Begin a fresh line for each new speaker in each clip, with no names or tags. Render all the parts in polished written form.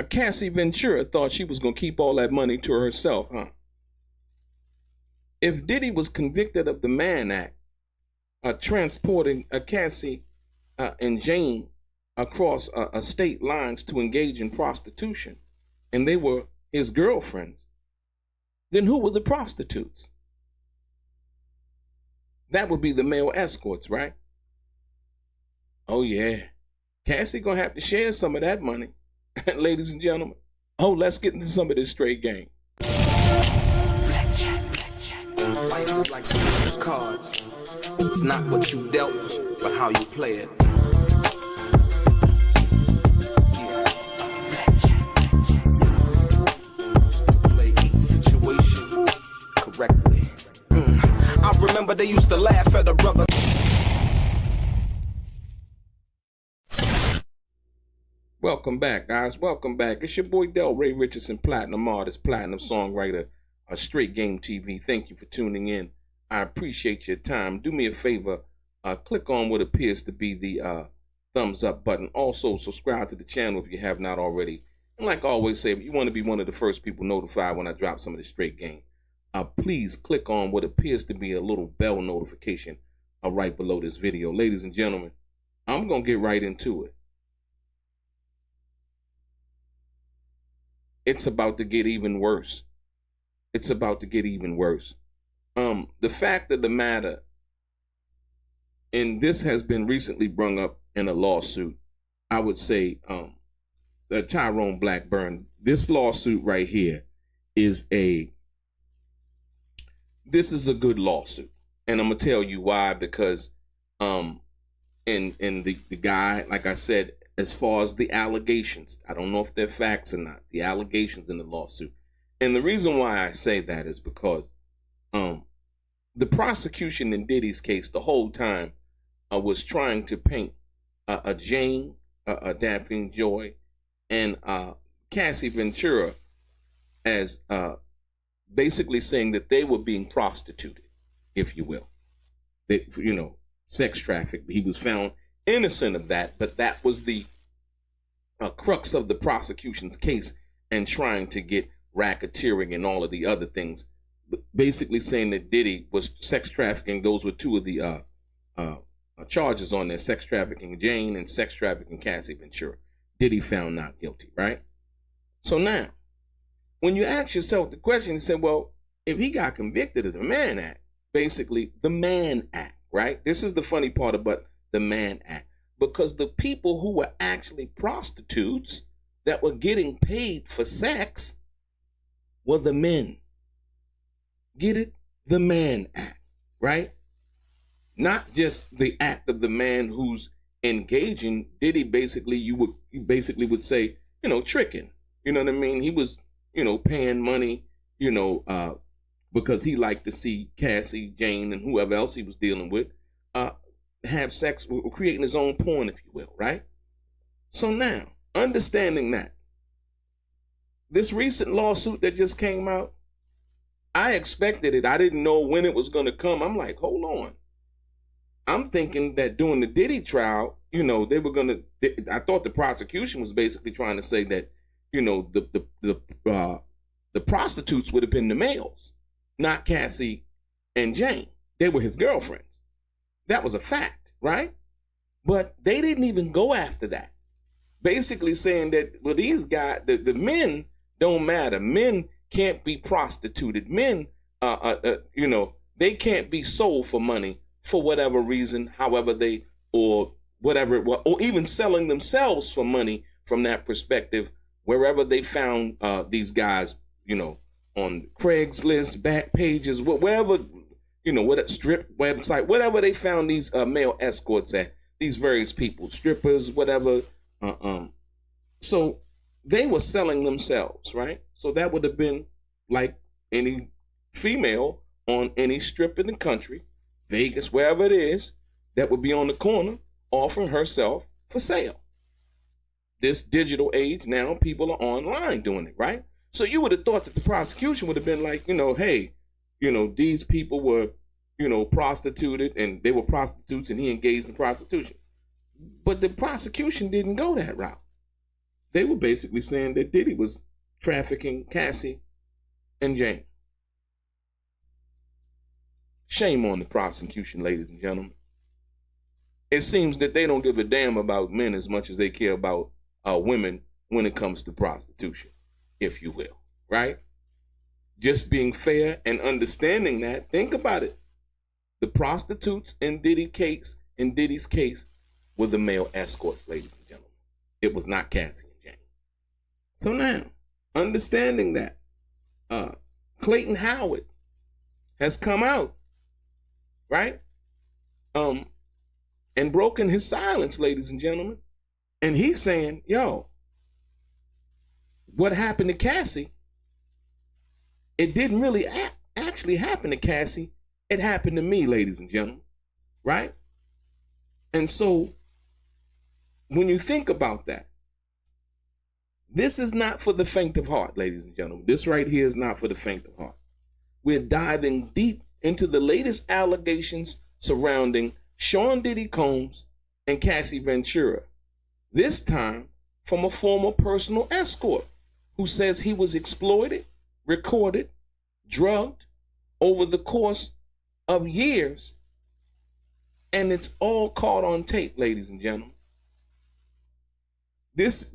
Cassie Ventura thought she was going to keep all that money to herself, huh? If Diddy was convicted of the Mann Act, transporting Cassie and Jane across state lines to engage in prostitution, and they were his girlfriends, then who were the prostitutes? That would be the male escorts, right? Oh, yeah. Cassie gonna have to share some of that money, ladies and gentlemen. Oh, let's get into some of this straight game.
Life is like some cards. It's not what you dealt, but how you play it. Play each situation correctly. I remember they used to laugh at a brother.
Welcome back, guys. Welcome back. It's your boy DELRAY Richardson, platinum artist, platinum songwriter, Straight Game TV. Thank you for tuning in. I appreciate your time. Do me a favor, click on what appears to be the thumbs up button. Also, subscribe to the channel if you have not already. And like I always say, if you want to be one of the first people notified when I drop some of the straight game, please click on what appears to be a little bell notification right below this video. Ladies and gentlemen, I'm going to get right into it. It's about to get even worse. It's about to get even worse. The fact of the matter, and this has been recently brung up in a lawsuit, I would say, the Tyrone Blackburn, this lawsuit right here is a good lawsuit. And I'm going to tell you why, because and the guy, like I said, as far as the allegations, I don't know if they're facts or not, the allegations in the lawsuit. And the reason why I say that is because the prosecution in Diddy's case the whole time was trying to paint Jane, Daphne Joy, and Cassie Ventura as basically saying that they were being prostituted, if you will. That, sex trafficked. He was found innocent of that, but that was the crux of the prosecution's case and trying to get racketeering and all of the other things, basically saying that Diddy was sex trafficking. Those were two of the charges on there: sex trafficking Jane and sex trafficking Cassie Ventura. Diddy found not guilty, right? So now, when you ask yourself the question, you say, well, if he got convicted of the Mann Act, basically the Mann Act, right? This is the funny part about the Mann Act, because the people who were actually prostitutes that were getting paid for sex were the men. Get it? The Mann Act, right? Not just the act of the man who's engaging. Diddy basically, you basically would say, tricking. You know what I mean? He was, paying money, because he liked to see Cassie, Jane, and whoever else he was dealing with have sex, creating his own porn, if you will, right? So now, understanding that, this recent lawsuit that just came out, I expected it. I didn't know when it was going to come. I'm like, hold on. I'm thinking that during the Diddy trial, they were going to, I thought the prosecution was basically trying to say that, the prostitutes would have been the males, not Cassie and Jane. They were his girlfriends. That was a fact, right? But they didn't even go after that. Basically saying that, well, these guys, the men don't matter. Men can't be prostituted. Men, they can't be sold for money for whatever reason, however they, or whatever it was, or even selling themselves for money from that perspective, wherever they found these guys, on Craigslist, back pages, wherever, what strip website, whatever they found these male escorts at, these various people, strippers, whatever. So they were selling themselves, right? So that would have been like any female on any strip in the country, Vegas, wherever it is, that would be on the corner offering herself for sale. This digital age, now people are online doing it, right? So you would have thought that the prosecution would have been like, hey, these people were, prostituted, and they were prostitutes, and he engaged in prostitution. But the prosecution didn't go that route. they were basically saying that Diddy was trafficking Cassie and Jane. Shame on the prosecution, ladies and gentlemen. It seems that they don't give a damn about men as much as they care about women when it comes to prostitution, if you will, right? Just being fair and understanding that. Think about it. The prostitutes in Diddy's case, were the male escorts, ladies and gentlemen. It was not Cassie and Jane. So now, understanding that, Clayton Howard has come out, right? And broken his silence, ladies and gentlemen. And he's saying, yo, what happened to Cassie, it didn't really actually happen to Cassie. It happened to me, ladies and gentlemen, right? And so when you think about that, this is not for the faint of heart, ladies and gentlemen. This right here is not for the faint of heart. We're diving deep into the latest allegations surrounding Sean Diddy Combs and Cassie Ventura, this time from a former personal escort who says he was exploited, recorded, drugged over the course of years, and it's all caught on tape, ladies and gentlemen. This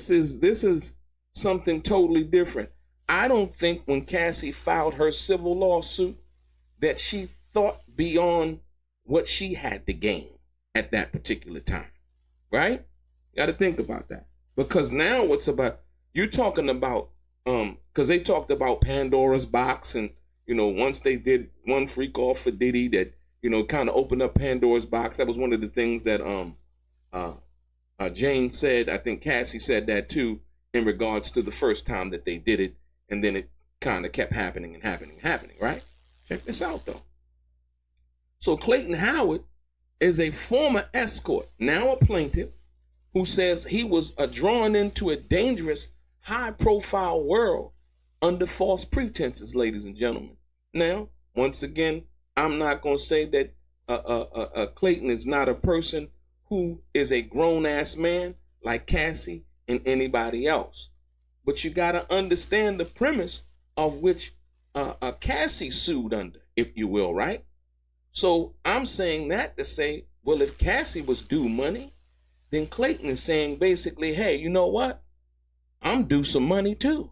is something totally different. I don't think when Cassie filed her civil lawsuit that she thought beyond what she had to gain at that particular time, right? You got to think about that. Because now what's about, you're talking about, because they talked about Pandora's box, and, you know, once they did one freak off for Diddy that, you know, kind of opened up Pandora's box. That was one of the things that Jane said. I think Cassie said that too, in regards to the first time that they did it, and then it kind of kept happening, right? Check this out, though. So Clayton Howard is a former escort, now a plaintiff, who says he was drawn into a dangerous, high-profile world under false pretenses, ladies and gentlemen. Now, once again, I'm not going to say that Clayton is not a person who is a grown-ass man like Cassie and anybody else. But you got to understand the premise of which Cassie sued under, if you will, right? So I'm saying that to say, well, if Cassie was due money, then Clayton is saying basically, hey, you know what? I'm due some money too.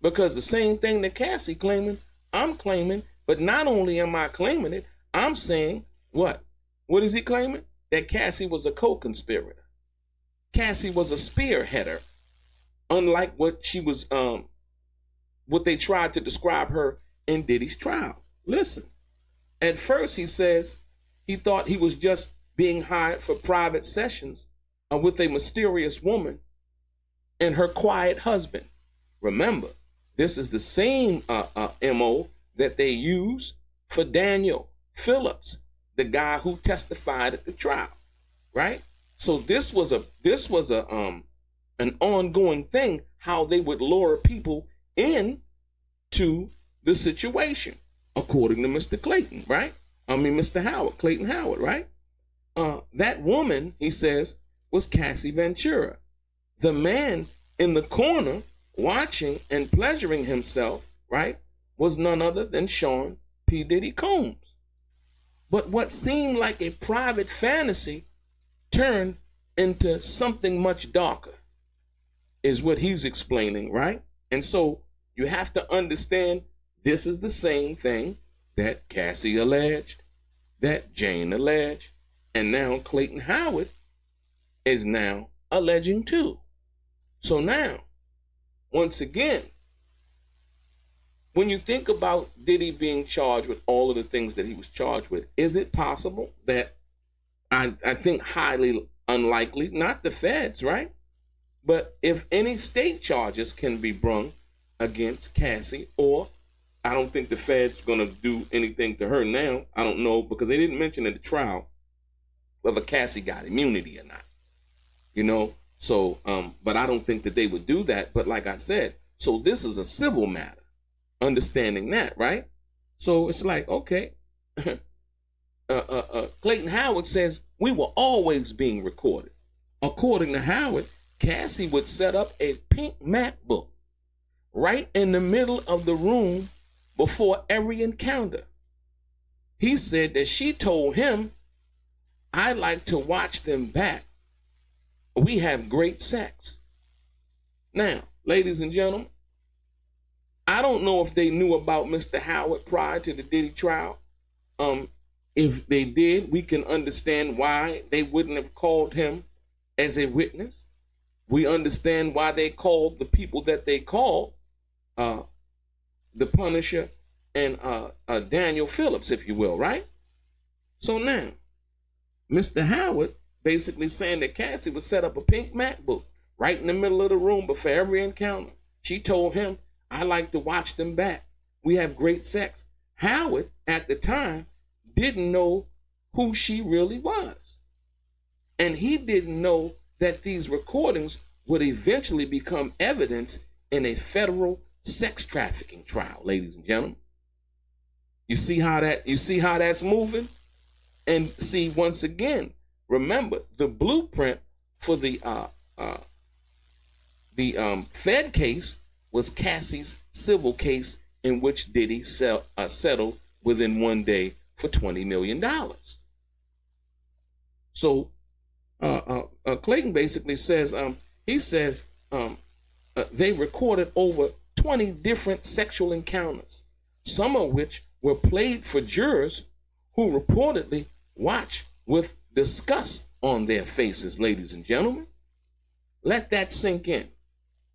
Because the same thing that Cassie claiming, I'm claiming, but not only am I claiming it, I'm saying what? What is he claiming? That Cassie was a co-conspirator. Cassie was a spearheader, unlike what she was, what they tried to describe her in Diddy's trial. Listen. At first, he says he thought he was just being hired for private sessions with a mysterious woman and her quiet husband. Remember, this is the same MO that they use for Daniel Phillips, the guy who testified at the trial, right? So this was an ongoing thing, how they would lure people in to the situation. According to Mr. Clayton, right? Mr. Howard, Clayton Howard, right? That woman, he says, was Cassie Ventura. The man in the corner watching and pleasuring himself, right, was none other than Sean P. Diddy Combs. But what seemed like a private fantasy turned into something much darker, is what he's explaining, right? And so you have to understand, this is the same thing that Cassie alleged, that Jane alleged, and now Clayton Howard is now alleging too. So now, once again, when you think about Diddy being charged with all of the things that he was charged with, is it possible that, I think highly unlikely, not the feds, right? But if any state charges can be brung against Cassie, or I don't think the Fed's going to do anything to her now. I don't know, because they didn't mention in the trial whether Cassie got immunity or not. You know, so, but I don't think that they would do that. But like I said, so this is a civil matter, understanding that, right? So it's like, okay, Clayton Howard says we were always being recorded. According to Howard, Cassie would set up a pink MacBook right in the middle of the room before every encounter. He said that she told him, "I like to watch them back. We have great sex." Now, ladies and gentlemen, I don't know if they knew about Mr. Howard prior to the Diddy trial. If they did, we can understand why they wouldn't have called him as a witness. We understand why they called the people that they called, the Punisher and Daniel Phillips, if you will, right? So now, Mr. Howard basically saying that Cassie would set up a pink MacBook right in the middle of the room before every encounter. She told him, "I like to watch them back. We have great sex." Howard, at the time, didn't know who she really was. And he didn't know that these recordings would eventually become evidence in a federal sex trafficking trial, ladies and gentlemen. You see how that's moving? And see, once again, remember the blueprint for the Fed case was Cassie's civil case, in which Diddy settled within 1 day for $20 million. So Clayton basically says, they recorded over 20 different sexual encounters, some of which were played for jurors who reportedly watched with disgust on their faces, ladies and gentlemen. Let that sink in.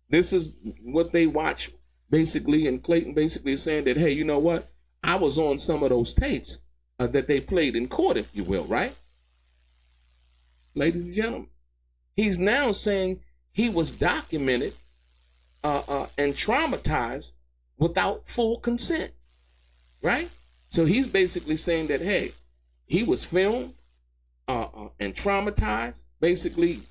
This is what they watch, basically, and Clayton basically is saying that, hey, you know what? I was on some of those tapes that they played in court, if you will, right? Ladies and gentlemen, he's now saying he was documented and traumatized without full consent, right? So he's basically saying that, hey, he was filmed and traumatized, basically,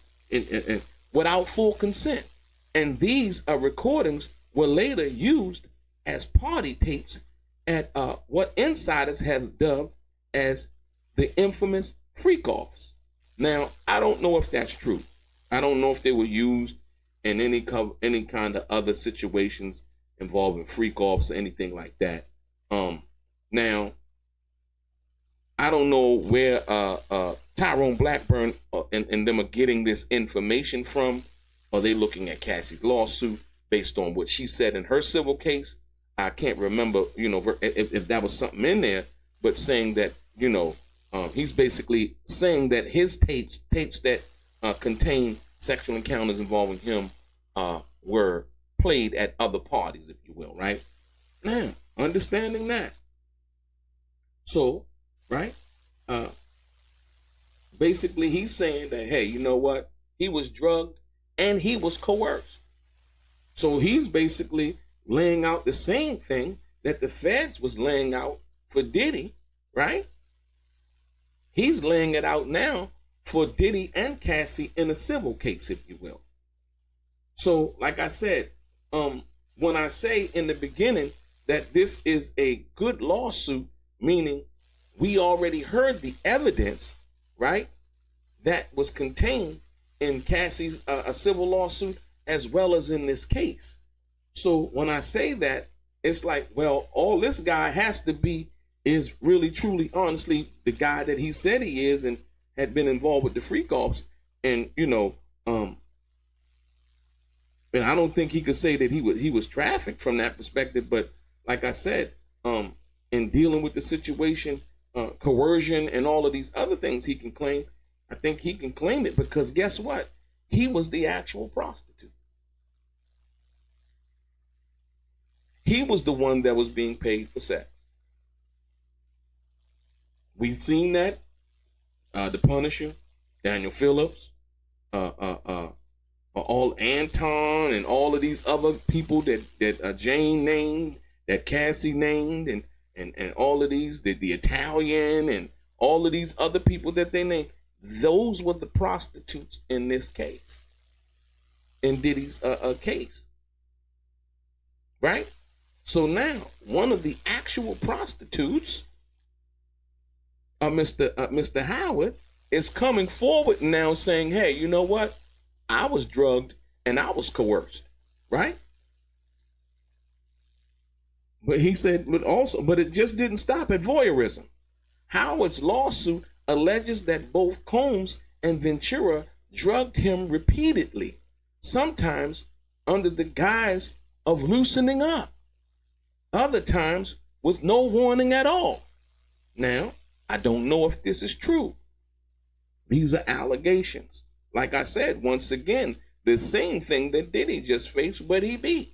without full consent. And these recordings were later used as party tapes at what insiders have dubbed as the infamous freak-offs. Now, I don't know if that's true. I don't know if they were used in any kind of other situations involving freak-offs or anything like that. Now, I don't know where Tyrone Blackburn and them are getting this information from. Are they looking at Cassie's lawsuit based on what she said in her civil case? I can't remember, if that was something in there, but saying that, he's basically saying that his tapes that contain sexual encounters involving him were played at other parties, if you will, right? Now, understanding that. So, right? Basically, he's saying that, hey, you know what? He was drugged and he was coerced. So he's basically laying out the same thing that the feds was laying out for Diddy, right? He's laying it out now for Diddy and Cassie in a civil case, if you will. So, like I said, when I say in the beginning that this is a good lawsuit, meaning we already heard the evidence, right, that was contained in Cassie's a civil lawsuit as well as in this case. So when I say that, it's like, well, all this guy has to be is really, truly, honestly, the guy that he said he is and had been involved with the freak-offs. And, and I don't think he could say that he was trafficked from that perspective. But like I said, in dealing with the situation, coercion and all of these other things he can claim, I think he can claim it because guess what? He was the actual prostitute. He was the one that was being paid for sex. We've seen that. The Punisher, Daniel Phillips, all Anton and all of these other people that Jane named, that Cassie named, and all of these, the Italian and all of these other people that they named, those were the prostitutes in this case, in Diddy's case, right? So now one of the actual prostitutes, Mr. Howard, is coming forward now saying, hey, you know what? I was drugged and I was coerced, right? But he said, but it just didn't stop at voyeurism. Howard's lawsuit alleges that both Combs and Ventura drugged him repeatedly, sometimes under the guise of loosening up, other times with no warning at all. Now, I don't know if this is true. These are allegations. Like I said, once again, the same thing that Diddy just faced, but he beat.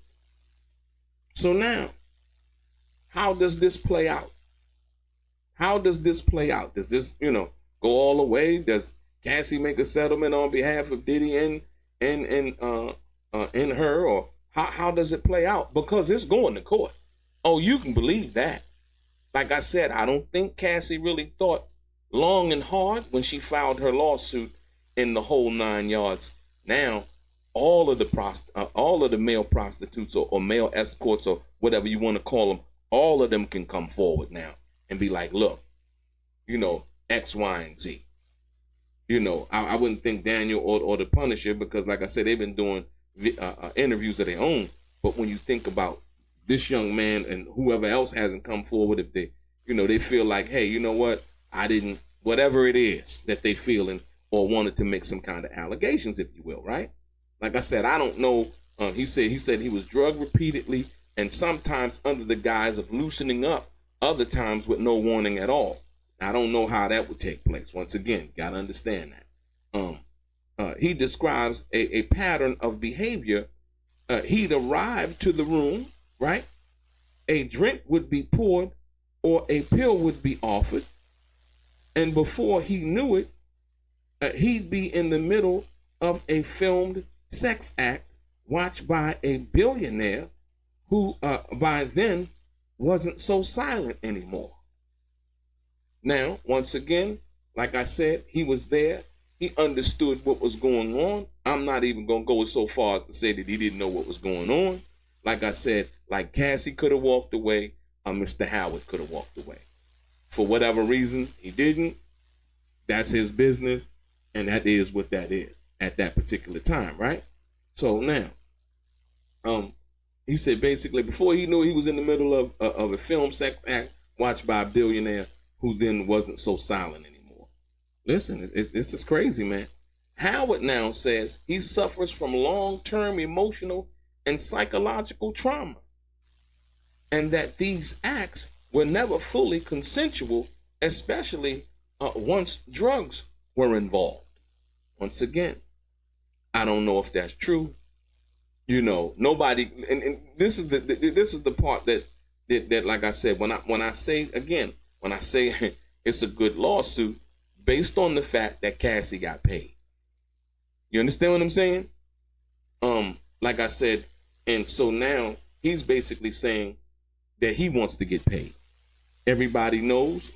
So now, how does this play out? How does this play out? Does this, go all the way? Does Cassie make a settlement on behalf of Diddy and her, or how does it play out? Because it's going to court. Oh, you can believe that. Like I said, I don't think Cassie really thought long and hard when she filed her lawsuit in the whole 9 yards. Now, all of the male prostitutes or male escorts or whatever you want to call them, all of them can come forward now and be like, look, X, Y, and Z. I wouldn't think Daniel or the Punisher, because like I said, they've been doing interviews of their own. But when you think about this young man and whoever else hasn't come forward, if they, they feel like, hey, you know what? I didn't, whatever it is that they feeling or wanted to make some kind of allegations, if you will, right? Like I said, I don't know. He said he was drugged repeatedly and sometimes under the guise of loosening up, other times with no warning at all. I don't know how that would take place. Once again, got to understand that. He describes a pattern of behavior. He'd arrive to the room, right? A drink would be poured or a pill would be offered. And before he knew it, he'd be in the middle of a filmed sex act watched by a billionaire who by then wasn't so silent anymore. Now, once again, like I said, he was there. He understood what was going on. I'm not even going to go so far as to say that he didn't know what was going on. Like I said, like Cassie could have walked away, or Mr. Howard could have walked away. For whatever reason, he didn't. That's his business, and that is what that is at that particular time, right? So now, he said basically before he knew, he was in the middle of a film sex act watched by a billionaire who then wasn't so silent anymore. Listen, it's just crazy, man. Howard now says he suffers from long-term emotional and psychological trauma, and that these acts were never fully consensual, especially once drugs were involved. Once again, I don't know if that's true. Nobody, and this is the part that like I said, when I say it's a good lawsuit based on the fact that Cassie got paid. You understand what I'm saying? Like I said, and so now he's basically saying that he wants to get paid. Everybody knows.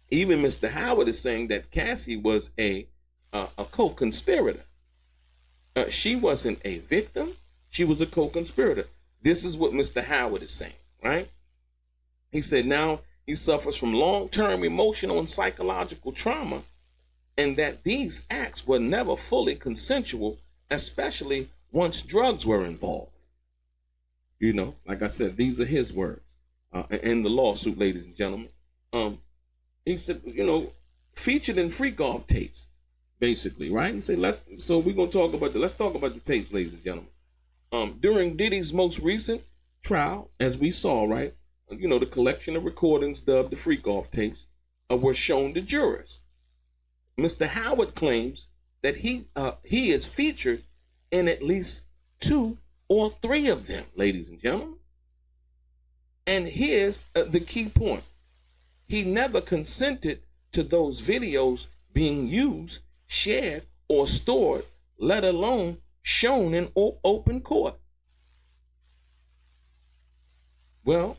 Even Mr. Howard is saying that Cassie was a co-conspirator. She wasn't a victim. She was a co-conspirator. This is what Mr. Howard is saying, right? He said now he suffers from long-term emotional and psychological trauma, and that these acts were never fully consensual, especially once drugs were involved. Like I said, these are his words in the lawsuit, ladies and gentlemen. He said, featured in freak-off tapes, basically, right? He said, so we're going to talk about let's talk about the tapes, ladies and gentlemen. During Diddy's most recent trial, as we saw, right, the collection of recordings dubbed the freak-off tapes were shown to jurors. Mr. Howard claims that he is featured in at least 2 or 3 of them, ladies and gentlemen. And here's the key point. He never consented to those videos being used, shared, or stored, let alone shown in open court. Well,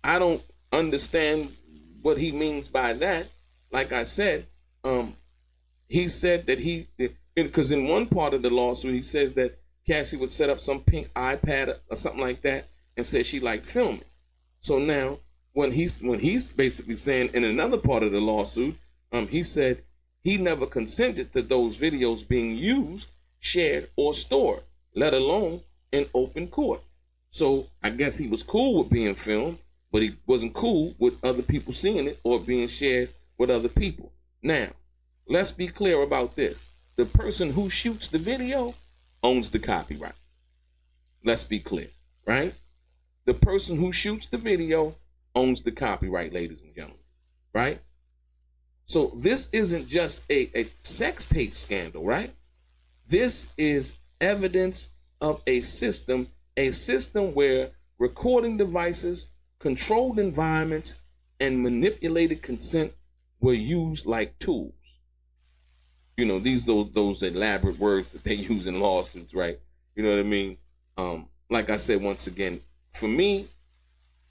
I don't understand what he means by that. Like I said, he said that because in one part of the lawsuit, he says that Cassie would set up some pink iPad or something like that and said she liked filming. So now, when he's basically saying in another part of the lawsuit, he said he never consented to those videos being used, shared, or stored, let alone in open court. So I guess he was cool with being filmed, but he wasn't cool with other people seeing it or being shared with other people. Now, let's be clear about this. The person who shoots the video owns the copyright. Let's be clear, right? The person who shoots the video owns the copyright, ladies and gentlemen, right? So this isn't just a sex tape scandal, right? This is evidence of a system where recording devices, controlled environments, and manipulated consent were used like tools. You know, those elaborate words that they use in lawsuits, right? You know what I mean? Like I said, once again, for me,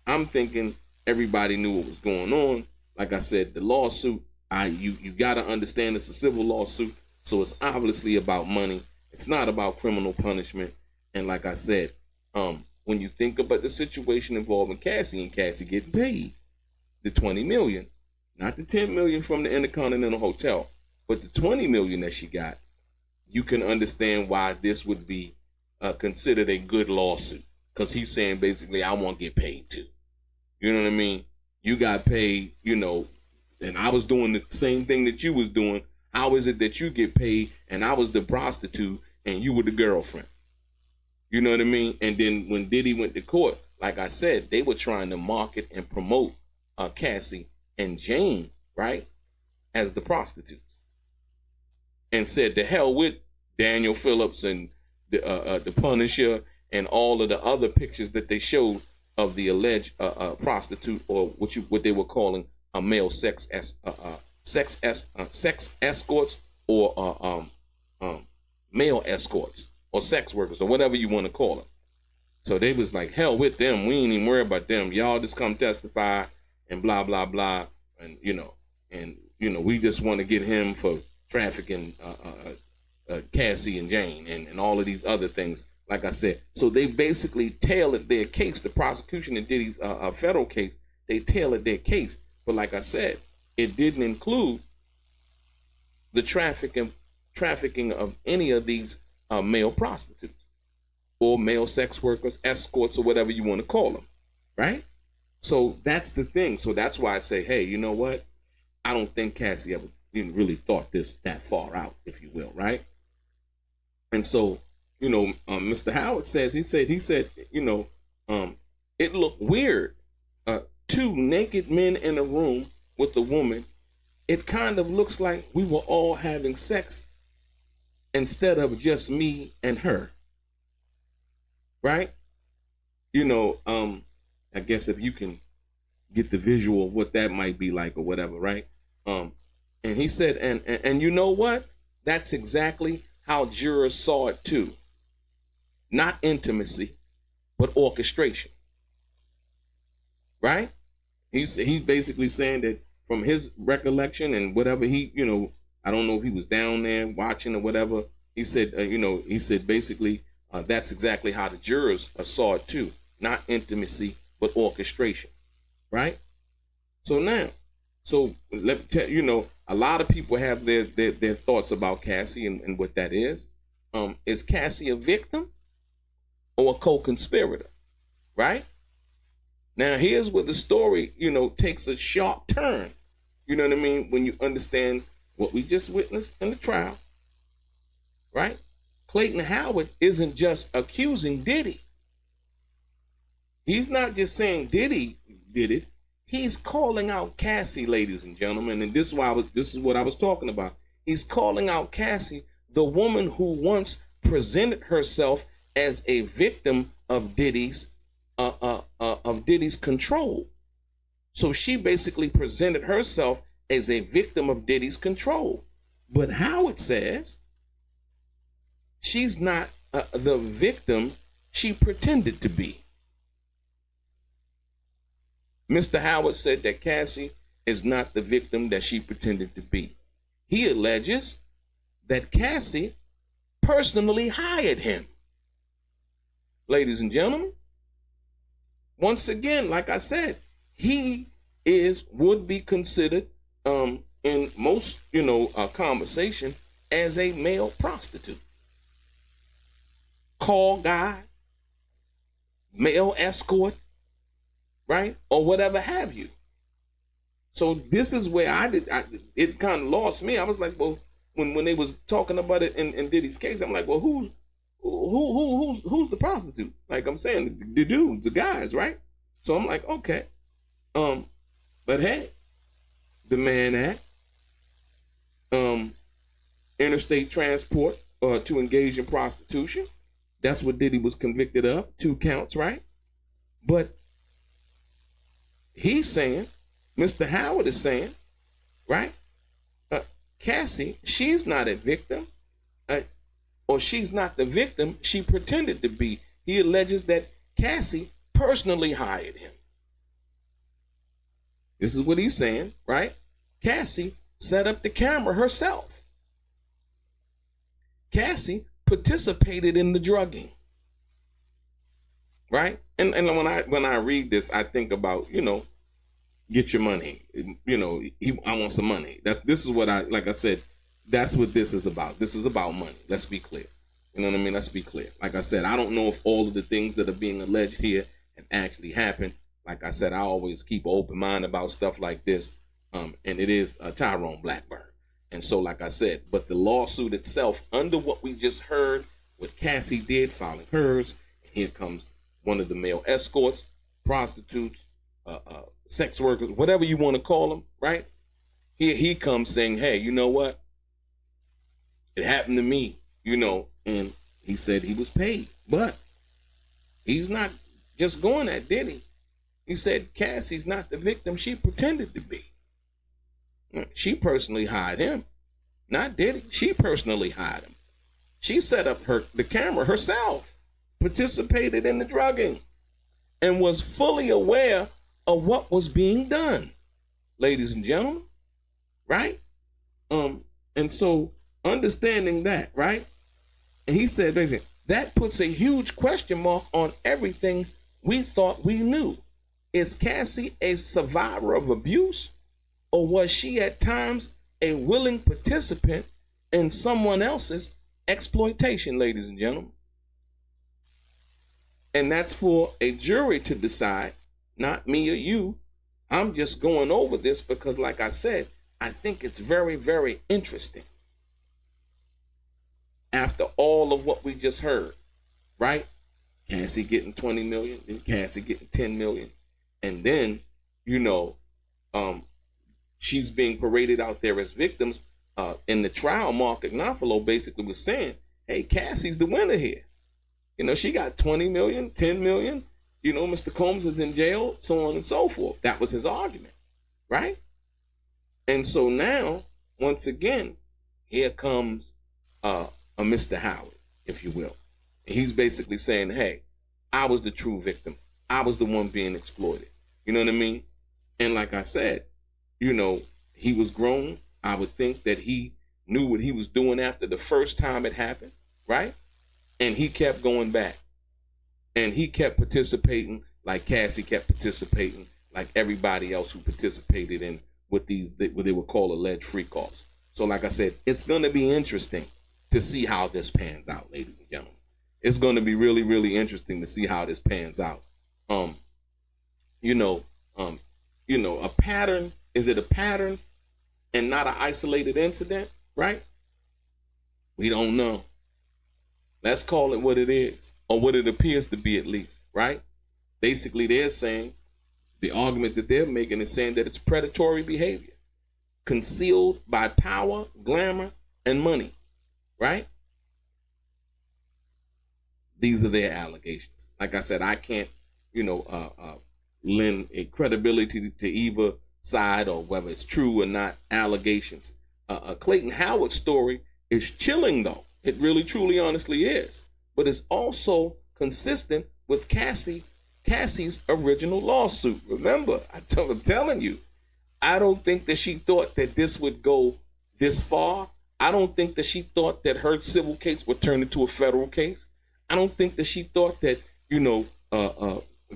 I'm thinking everybody knew what was going on. Like I said, the lawsuit, you got to understand it's a civil lawsuit, so it's obviously about money. It's not about criminal punishment. And like I said, when you think about the situation involving Cassie and Cassie getting paid the $20 million, not the $10 million from the Intercontinental Hotel, but the $20 million that she got, you can understand why this would be considered a good lawsuit. Because he's saying basically, I want to get paid too. You know what I mean? You got paid, you know, and I was doing the same thing that you was doing. How is it that you get paid and I was the prostitute and you were the girlfriend? You know what I mean? And then when Diddy went to court, like I said, they were trying to market and promote Cassie and Jane, right, as the prostitutes. And said to hell with Daniel Phillips and the Punisher and all of the other pictures that they showed of the alleged prostitute, or what they were calling a male sex escorts or male escorts or sex workers or whatever you want to call them. So they was like, hell with them. We ain't even worry about them. Y'all just come testify and blah, blah, blah. And, we just want to get him for trafficking Cassie and Jane and all of these other things. Like I said, so they basically tailored their case, the prosecution in Diddy's federal case, they tailored their case. But like I said, it didn't include the trafficking of any of these male prostitutes or male sex workers, escorts, or whatever you want to call them, right? So that's the thing. So that's why I say, hey, you know what? I don't think Cassie ever really thought this that far out, if you will, right? And so, Mr. Howard says, he said, it looked weird. Two naked men in a room with a woman. It kind of looks like we were all having sex instead of just me and her. Right? I guess if you can get the visual of what that might be like or whatever, right? And he said, and you know what? That's exactly how jurors saw it too. Not intimacy, but orchestration. Right? He's basically saying that from his recollection and whatever I don't know if he was down there watching or whatever. He said, basically that's exactly how the jurors saw it too. Not intimacy, but orchestration. Right? So now, let me tell you, a lot of people have their thoughts about Cassie and what that is. Is Cassie a victim or a co-conspirator? Right? Now, here's where the story, takes a sharp turn. You know what I mean? When you understand what we just witnessed in the trial. Right? Clayton Howard isn't just accusing Diddy. He's not just saying Diddy did it. He's calling out Cassie, ladies and gentlemen, and this is what I was talking about. He's calling out Cassie, the woman who once presented herself as a victim of Diddy's control. So she basically presented herself as a victim of Diddy's control. But Howard says she's not the victim she pretended to be. Mr. Howard said that Cassie is not the victim that she pretended to be. He alleges that Cassie personally hired him. Ladies and gentlemen, once again, like I said, he would be considered in most conversation as a male prostitute. call guy, male escort, right? Or whatever have you. So this is where it kind of lost me. I was like, well, when they was talking about it in Diddy's case, I'm like, well, who's the prostitute? Like I'm saying, the dudes, the guys, right? So I'm like, okay. But hey, the Mann Act, interstate transport to engage in prostitution. That's what Diddy was convicted of, 2 counts, right? But he's saying, Mr. Howard is saying, right? Cassie, she's not a victim, or she's not the victim. She pretended to be. He alleges that Cassie personally hired him. This is what he's saying, right? Cassie set up the camera herself. Cassie participated in the drugging, right? And when I read this, I think about, get your money. I want some money. This is what like I said, that's what this is about. This is about money. Let's be clear. You know what I mean? Let's be clear. Like I said, I don't know if all of the things that are being alleged here have actually happened. Like I said, I always keep an open mind about stuff like this. And it is Tyrone Blackburn. And so, like I said, but the lawsuit itself, under what we just heard, what Cassie did, filing hers, and here comes one of the male escorts, prostitutes, sex workers, whatever you want to call them, right? Here he comes saying, hey, you know what? It happened to me, and he said he was paid. But he's not just going at Diddy. He said Cassie's not the victim she pretended to be. She personally hired him, not Diddy. She personally hired him. She set up the camera herself, participated in the drugging, and was fully aware of what was being done, ladies and gentlemen, right? And so understanding that, right? And he said, basically, that puts a huge question mark on everything we thought we knew. Is Cassie a survivor of abuse, or was she at times a willing participant in someone else's exploitation, ladies and gentlemen? And that's for a jury to decide, not me or you. I'm just going over this because, like I said, I think it's very, very interesting. After all of what we just heard, right? Cassie getting 20 million, then Cassie getting 10 million. And then, she's being paraded out there as victims. In the trial, Mark Agnafalo basically was saying, hey, Cassie's the winner here. She got 20 million, 10 million. Mr. Combs is in jail, so on and so forth. That was his argument, right? And so now, once again, here comes a Mr. Howard, if you will. And he's basically saying, hey, I was the true victim. I was the one being exploited. You know what I mean? And like I said, he was grown. I would think that he knew what he was doing after the first time it happened, right? And he kept going back. And he kept participating like Cassie kept participating, like everybody else who participated in what they would call alleged freak-offs. So like I said, it's going to be interesting to see how this pans out, ladies and gentlemen. It's going to be really, really interesting to see how this pans out. A pattern, is it a pattern and not an isolated incident, right? We don't know. Let's call it what it is, or what it appears to be at least, right? Basically, they're saying, the argument that they're making is saying that it's predatory behavior, concealed by power, glamour, and money, right? These are their allegations. Like I said, I can't, lend a credibility to either side or whether it's true or not allegations. Clayton Howard's story is chilling, though. It really, truly, honestly is. But it's also consistent with Cassie's original lawsuit. Remember, I'm telling you, I don't think that she thought that this would go this far. I don't think that she thought that her civil case would turn into a federal case. I don't think that she thought that,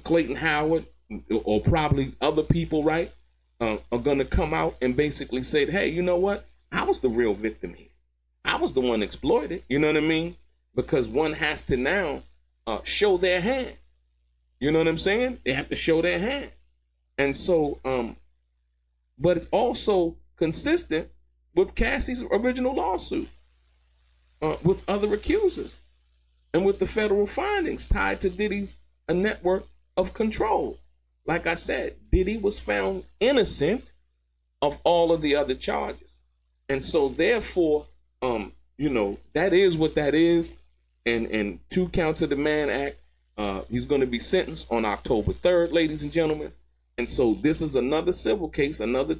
Clayton Howard or probably other people, right, are going to come out and basically say, hey, you know what? I was the real victim here. I was the one exploited. You know what I mean? because one has to now show their hand. You know what I'm saying? They have to show their hand. And so, but it's also consistent with Cassie's original lawsuit, with other accusers, and with the federal findings tied to Diddy's a network of control. Like I said, Diddy was found innocent of all of the other charges. And so therefore, that is what that is. And 2 counts of the Mann Act, he's going to be sentenced on October 3rd, ladies and gentlemen. And so this is another civil case, another,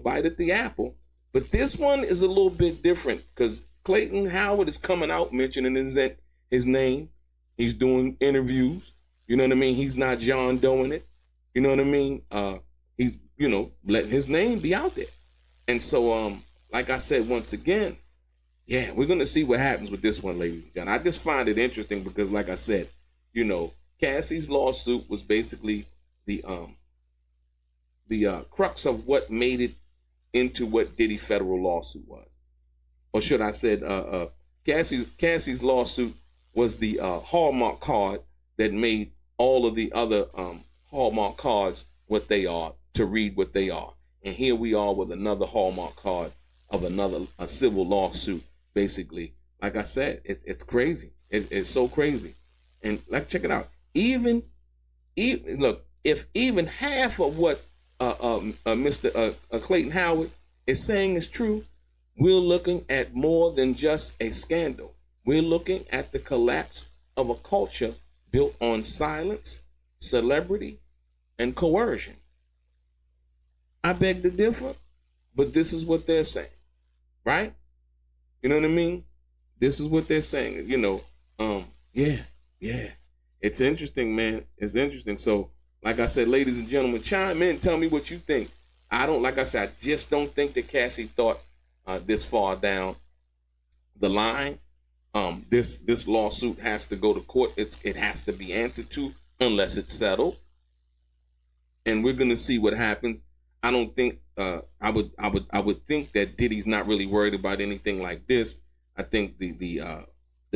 bite at the apple. But this one is a little bit different because Clayton Howard is coming out mentioning his name. He's doing interviews. You know what I mean? He's not John Doeing it. You know what I mean? He's, letting his name be out there. And so, like I said, once again, yeah, we're going to see what happens with this one, ladies and gentlemen. I just find it interesting because, like I said, Cassie's lawsuit was basically the crux of what made it into what Diddy's federal lawsuit was. Or should I say, Cassie's lawsuit was the Hallmark card that made all of the other Hallmark cards what they are, to read what they are. And here we are with another Hallmark card of a civil lawsuit, basically. Like I said, it's crazy. It's so crazy. And check it out. Even look, if even half of what Mr. Clayton Howard is saying is true, we're looking at more than just a scandal. We're looking at the collapse of a culture built on silence, celebrity, and coercion. I beg to differ, but this is what they're saying, right? You know what I mean? This is what they're saying. Yeah. It's interesting, man. It's interesting. So, like I said, ladies and gentlemen, chime in. Tell me what you think. Like I said, I just don't think that Cassie thought this far down the line. This lawsuit has to go to court. It has to be answered to unless it's settled. And we're gonna see what happens. I don't think I would think that Diddy's not really worried about anything like this. I think the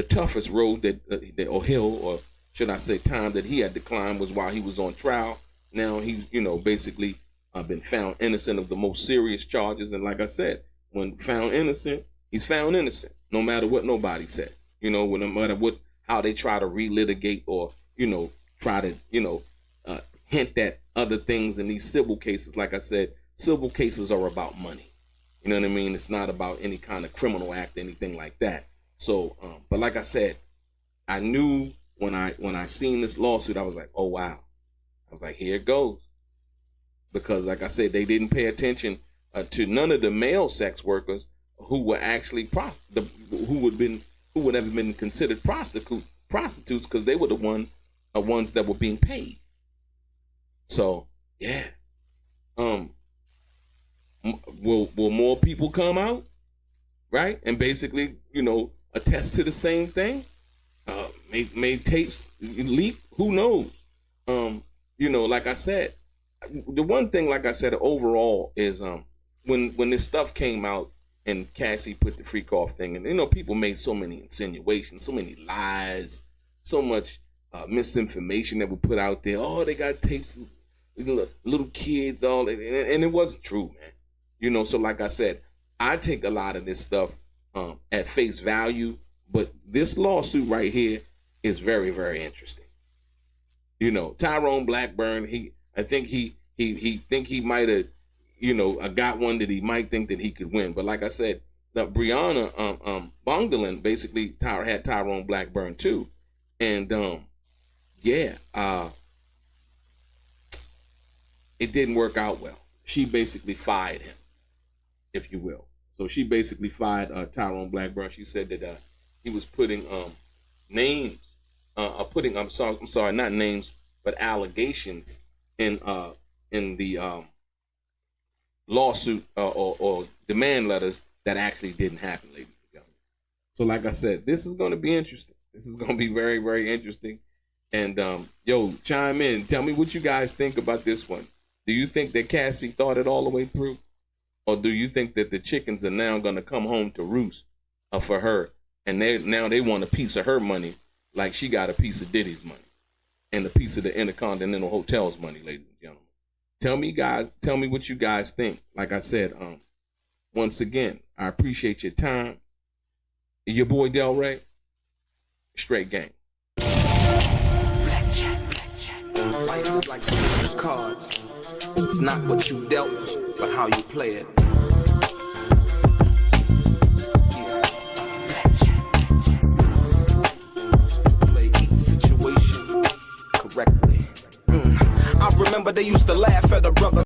toughest road or hill, or should I say time that he had to climb was while he was on trial. Now he's, basically been found innocent of the most serious charges. And like I said, when found innocent, he's found innocent, no matter what nobody says. No matter how they try to relitigate or, try to, hint at other things in these civil cases. Like I said, civil cases are about money. You know what I mean? It's not about any kind of criminal act, anything like that. So, but like I said, I knew when I seen this lawsuit, I was like, oh, wow. I was like, here it goes. Because like I said, they didn't pay attention to none of the male sex workers who were actually who would have been considered prostitutes because they were the ones that were being paid. So, yeah. Will more people come out, right? And basically, attest to the same thing? Made tapes leak? Who knows? Like I said, the one thing, like I said, overall is when this stuff came out and Cassie put the freak off thing, and people made so many insinuations, so many lies, so much misinformation that were put out there. Oh, they got tapes, little kids, all that, and it wasn't true, man. So like I said, I take a lot of this stuff at face value, but this lawsuit right here is very, very interesting. Tyrone Blackburn, I think he might have, got one that he might think that he could win. But like I said, the Brianna Bongdalen basically had Tyrone Blackburn too. And it didn't work out well. She basically fired him, if you will. So she basically fired Tyrone Blackburn. She said that he was putting names, I'm sorry, not names, but allegations in the lawsuit or demand letters that actually didn't happen, ladies and gentlemen. So like I said, this is going to be interesting. This is going to be very, very interesting. And chime in. Tell me what you guys think about this one. Do you think that Cassie thought it all the way through? Or do you think that the chickens are now going to come home to roost for her And now they want a piece of her money like she got a piece of Diddy's money and a piece of the Intercontinental Hotel's money, ladies and gentlemen. Tell me what you guys think. Like I said, once again, I appreciate your time. Your boy DELRAY, straight gang.
Life is like those cards. It's not what you dealt, but how you play it. Play each situation correctly. I remember they used to laugh at a brother